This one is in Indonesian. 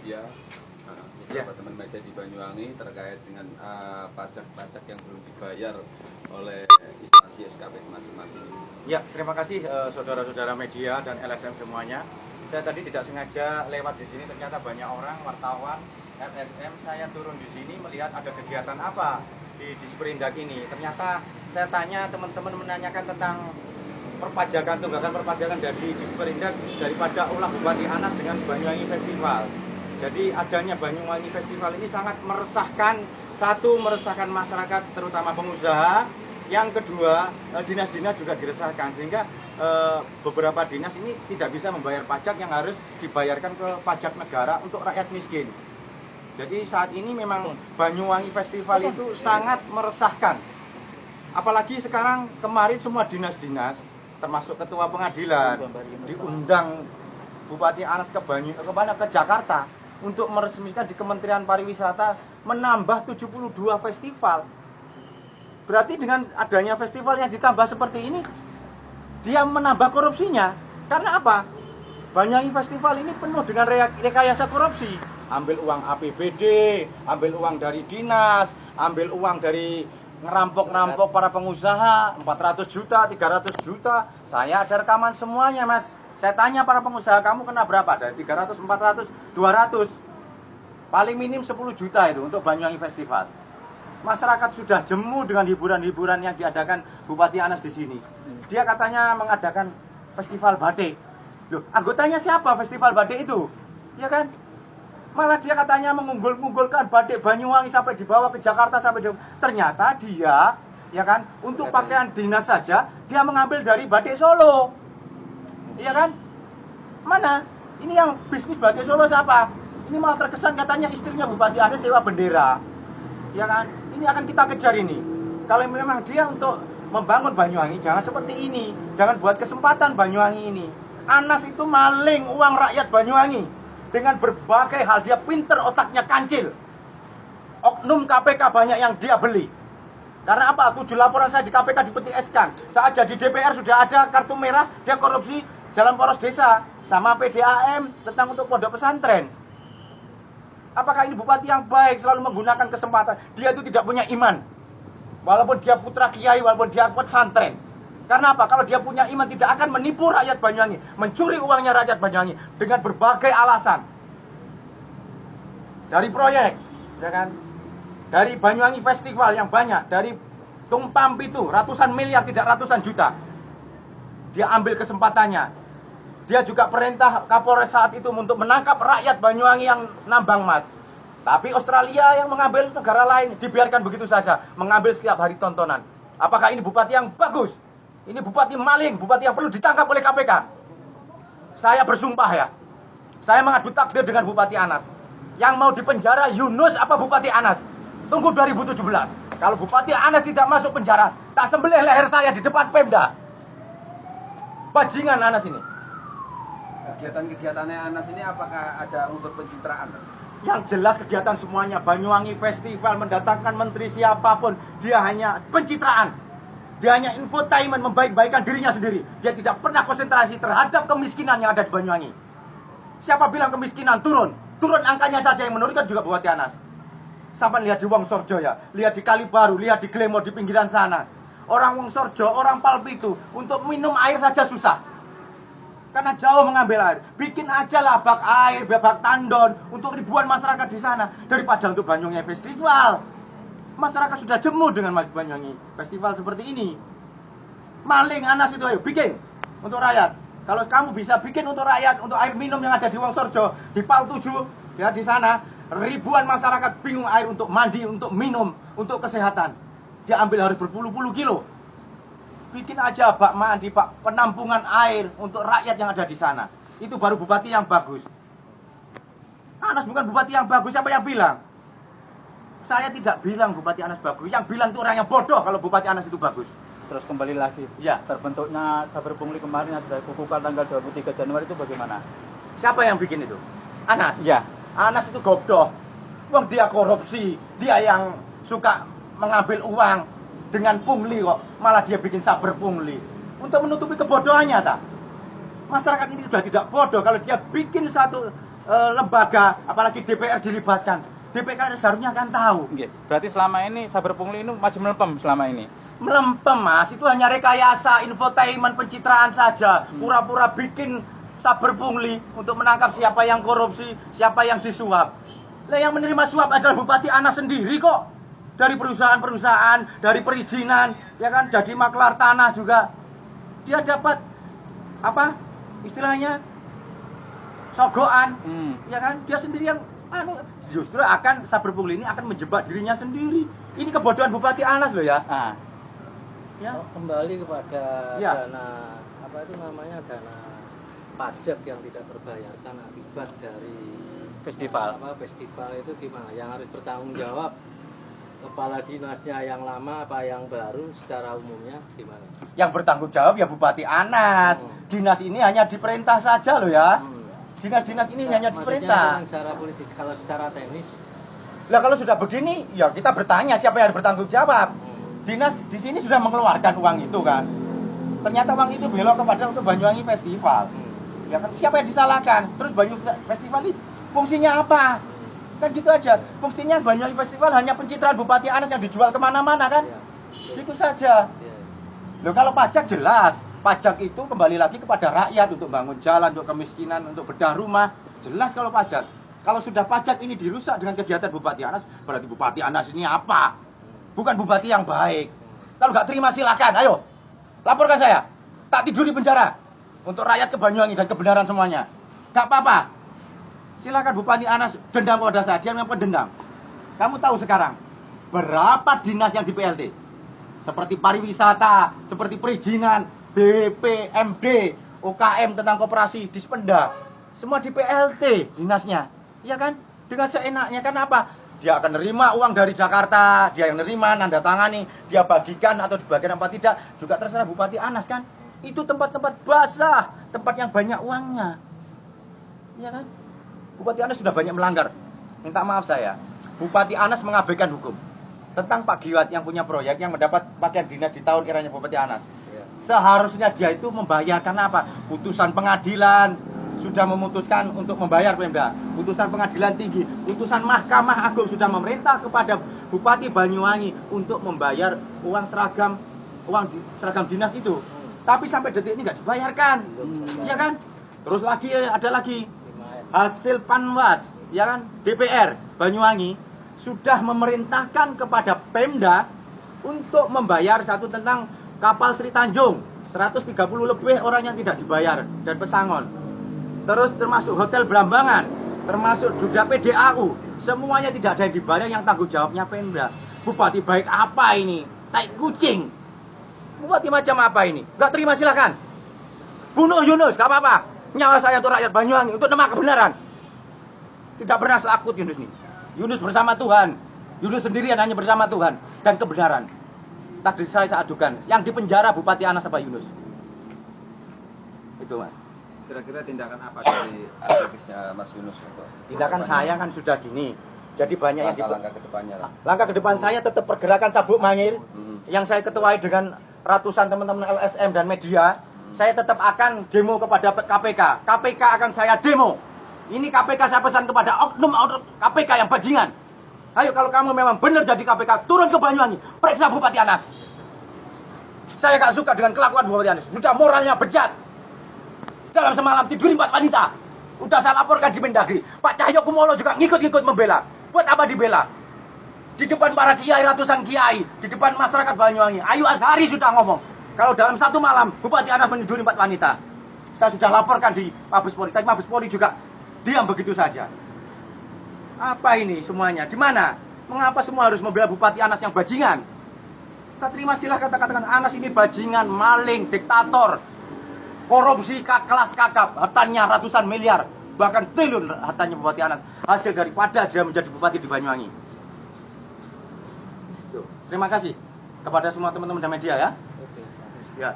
media, beberapa teman media di Banyuwangi terkait dengan pajak-pajak yang belum dibayar oleh instansi SKP masing-masing. Ya, terima kasih saudara-saudara media dan LSM semuanya. Saya tadi tidak sengaja lewat di sini, ternyata banyak orang, wartawan, LSM. Saya turun di sini melihat ada kegiatan apa di Disperindak ini. Ternyata saya tanya teman-teman menanyakan tentang perpajakan, tunggakan perpajakan dari Disperindak daripada ulah Bupati Anas dengan Banyuwangi Festival. Jadi adanya Banyuwangi Festival ini sangat meresahkan. Satu, meresahkan masyarakat terutama pengusaha. Yang kedua, dinas-dinas juga diresahkan sehingga beberapa dinas ini tidak bisa membayar pajak yang harus dibayarkan ke pajak negara untuk rakyat miskin. Jadi saat ini memang Banyuwangi Festival itu sangat meresahkan. Apalagi sekarang kemarin semua dinas-dinas termasuk ketua pengadilan diundang Bupati Anas ke Jakarta untuk meresmikan di Kementerian Pariwisata menambah 72 festival. Berarti dengan adanya festival yang ditambah seperti ini, dia menambah korupsinya. Karena apa? Banyuwangi Festival ini penuh dengan rekayasa korupsi. Ambil uang APBD, ambil uang dari dinas, ambil uang dari ngerampok-ngerampok para pengusaha, 400 juta, 300 juta. Saya ada rekaman semuanya, Mas. Saya tanya para pengusaha, kamu kena berapa? Dari 300, 400, 200. Paling minim 10 juta itu untuk Banyuwangi Festival. Masyarakat sudah jemu dengan hiburan-hiburan yang diadakan Bupati Anas di sini. Dia katanya mengadakan festival batik. Loh, anggotanya siapa festival batik itu? Ya kan? Malah dia katanya mengunggul-unggulkan batik Banyuwangi sampai dibawa ke Jakarta ternyata dia, ya kan, untuk pakaian dinas saja dia mengambil dari batik Solo. Iya kan? Mana? Ini yang bisnis batik Solo siapa? Ini malah terkesan katanya istrinya Bupati Anas sewa bendera. Ya kan? Ini akan kita kejar ini. Kalau memang dia untuk membangun Banyuwangi, jangan seperti ini. Jangan buat kesempatan Banyuwangi ini. Anas itu maling uang rakyat Banyuwangi. Dengan berbagai hal, dia pinter, otaknya kancil. Oknum KPK banyak yang dia beli. Karena apa? 7 laporan saya di KPK dipetik eskan. Saat jadi DPR sudah ada kartu merah, dia korupsi jalan poros desa. Sama PDAM tentang untuk pondok pesantren. Apakah ini bupati yang baik selalu menggunakan kesempatan? Dia itu tidak punya iman. Walaupun dia putra kiai, walaupun dia pesantren. Karena apa? Kalau dia punya iman tidak akan menipu rakyat Banyuwangi, mencuri uangnya rakyat Banyuwangi dengan berbagai alasan. Dari proyek, ya kan? Dari Banyuwangi Festival yang banyak, dari Tumpam itu ratusan miliar tidak ratusan juta. Dia ambil kesempatannya. Dia juga perintah Kapolres saat itu untuk menangkap rakyat Banyuwangi yang nambang emas. Tapi Australia yang mengambil negara lain dibiarkan begitu saja, mengambil setiap hari tontonan. Apakah ini bupati yang bagus? Ini bupati maling, bupati yang perlu ditangkap oleh KPK. Saya bersumpah ya, saya mengadu takdir dengan Bupati Anas. Yang mau dipenjara Yunus apa Bupati Anas? Tunggu 2017. Kalau Bupati Anas tidak masuk penjara, tak sembelih leher saya di depan Pemda. Bajingan Anas ini. Kegiatan-kegiatannya Anas ini apakah ada unsur pencitraan? Yang jelas kegiatan semuanya Banyuwangi Festival mendatangkan menteri siapapun, dia hanya pencitraan. Dia hanya infotainment, membaik-baikan dirinya sendiri. Dia tidak pernah konsentrasi terhadap kemiskinan yang ada di Banyuwangi. Siapa bilang kemiskinan turun? Turun angkanya saja yang menurunkan juga Bupati Anas. Sampai lihat di Wongsorjo ya, lihat di Kalibaru, lihat di Glemor di pinggiran sana. Orang Wongsorjo, orang Palpi itu untuk minum air saja susah. Karena jauh mengambil air. Bikin aja lah bak air, bak tandon untuk ribuan masyarakat di sana daripada untuk Banyuwangi Festival. Masyarakat sudah jemu dengan Banyuwangi Festival seperti ini. Maling Anas itu ayo bikin untuk rakyat. Kalau kamu bisa bikin untuk rakyat, untuk air minum yang ada di Wongsorjo, di Pal 7, ya di sana, ribuan masyarakat bingung air untuk mandi, untuk minum, untuk kesehatan. Dia ambil harus berpuluh-puluh kilo. Bikin aja bak mandi, bak penampungan air untuk rakyat yang ada di sana. Itu baru bupati yang bagus. Anas bukan bupati yang bagus, siapa yang bilang? Saya tidak bilang Bupati Anas bagus. Yang bilang itu orang yang bodoh kalau Bupati Anas itu bagus. Terus kembali lagi, ya, terbentuknya Saber Pungli kemarin ada kukukan tanggal 23 Januari itu bagaimana? Siapa yang bikin itu? Anas? Ya. Anas itu goblok. Wong dia korupsi, dia yang suka mengambil uang dengan pungli kok. Malah dia bikin Saber Pungli. Untuk menutupi kebodohannya tak? Masyarakat ini sudah tidak bodoh kalau dia bikin satu lembaga, apalagi DPR dilibatkan. DPR seharusnya kan tahu. Nggih. Berarti selama ini Saber Pungli ini masih melempem selama ini. Melempem, Mas, itu hanya rekayasa, infotainment, pencitraan saja. Pura-pura bikin Saber Pungli untuk menangkap siapa yang korupsi, siapa yang disuap. Lah yang menerima suap adalah Bupati Anas sendiri kok. Dari perusahaan-perusahaan, dari perizinan, ya kan, jadi maklar tanah juga. Dia dapat apa? Istilahnya sogokan. Ya kan? Dia sendiri yang justru akan Saber Pungli ini akan menjebak dirinya sendiri. Ini kebodohan Bupati Anas loh ya. Ya. Kembali kepada Ya. dana apa itu namanya, dana pajak yang tidak terbayarkan akibat dari Festival. festival itu gimana? Yang harus bertanggung jawab kepala dinasnya yang lama apa yang baru secara umumnya gimana? Yang bertanggung jawab ya Bupati Anas. Dinas ini hanya diperintah saja loh ya. Dinas-dinas ini hanya diperintah. Maksudnya secara politik, kalau secara teknis. Lah kalau sudah begini, ya kita bertanya siapa yang bertanggung jawab. Dinas di sini sudah mengeluarkan uang itu kan. Ternyata uang itu belok kepada untuk Banyuwangi Festival. Ya kan, siapa yang disalahkan? Terus Banyuwangi Festival ini fungsinya apa? Kan gitu aja. Fungsinya Banyuwangi Festival hanya pencitraan Bupati Anas yang dijual kemana-mana kan. Itu saja. Loh kalau pajak jelas. Pajak itu kembali lagi kepada rakyat untuk bangun jalan, untuk kemiskinan, untuk bedah rumah. Jelas kalau pajak. Kalau sudah pajak ini dirusak dengan kegiatan Bupati Anas, berarti Bupati Anas ini apa? Bukan bupati yang baik. Kalau nggak terima silakan, ayo. Laporkan saya. Tak tidur di penjara. Untuk rakyat ke Banyuwangi dan kebenaran semuanya. Nggak apa-apa. Silakan Bupati Anas dendam kepada saya. Dia memang pendendam. Kamu tahu sekarang berapa dinas yang di PLT? Seperti pariwisata, seperti perizinan, BPMD, OKM tentang koperasi, Dispenda, semua di PLT dinasnya, iya kan? Dengan seenaknya kan apa? Dia akan nerima uang dari Jakarta, dia yang nerima, nanda tangani, dia bagikan atau dibagikan apa tidak, juga terserah Bupati Anas kan? Itu tempat-tempat basah, tempat yang banyak uangnya, iya kan? Bupati Anas sudah banyak melanggar. Minta maaf saya, Bupati Anas mengabaikan hukum tentang Pak Giwat yang punya proyek yang mendapat pakaian dinas di tahun eranya Bupati Anas. Seharusnya dia itu membayarkan apa? Putusan pengadilan sudah memutuskan untuk membayar Pemda. Putusan pengadilan tinggi, putusan Mahkamah Agung sudah memerintah kepada Bupati Banyuwangi untuk membayar uang seragam dinas itu. Tapi sampai detik ini nggak dibayarkan, iya kan? Terus lagi ada lagi hasil Panwas, ya kan? DPR Banyuwangi sudah memerintahkan kepada Pemda untuk membayar satu tentang kapal Sri Tanjung, 130 lebih orang yang tidak dibayar, dan pesangon. Terus termasuk Hotel Brambangan, termasuk juga PDAU, semuanya tidak ada yang dibayar, yang tanggung jawabnya Pemda. Bupati baik apa ini? Tai kucing. Bupati macam apa ini? Gak terima silakan. Bunuh Yunus, gak apa-apa. Nyawa saya untuk rakyat Banyuwangi, untuk nama kebenaran. Tidak pernah selakut Yunus ini. Yunus bersama Tuhan. Yunus sendirian hanya bersama Tuhan dan kebenaran. Takdir saya adukan. Yang dipenjara Bupati Anas apa Yunus? Itu Mas. Kira-kira tindakan apa dari aktivisnya Mas Yunus? Tindakan saya kan sudah gini. Jadi banyak yang langkah ke depannya lah. Langkah ke depan saya tetap pergerakan Sabuk Mangir yang saya ketuai dengan ratusan teman-teman LSM dan media. Saya tetap akan demo kepada KPK. KPK akan saya demo. Ini KPK saya pesan kepada oknum KPK yang bajingan. Ayo kalau kamu memang benar jadi KPK, turun ke Banyuwangi, periksa Bupati Anas. Saya gak suka dengan kelakuan Bupati Anas. Sudah moralnya bejat. Dalam semalam tidur 4 wanita. Udah saya laporkan di Mendagri. Pak Cahyo Kumolo juga ngikut-ngikut membela. Buat apa dibela? Di depan para kiai, ratusan kiai, di depan masyarakat Banyuwangi. Ayu Azhari sudah ngomong. Kalau dalam satu malam Bupati Anas meniduri 4 wanita. Saya sudah laporkan di Mabes Polri. Tapi Mabes Polri juga diam begitu saja. Apa ini semuanya? Di mana? Mengapa semua harus membela Bupati Anas yang bajingan? Kita terima silahkan katakan Anas ini bajingan, maling, diktator, korupsi kelas kakap, hartanya ratusan miliar, bahkan triliun hartanya Bupati Anas. Hasil daripada dia menjadi bupati di Banyuwangi. Terima kasih kepada semua teman-teman dan media ya. Ya.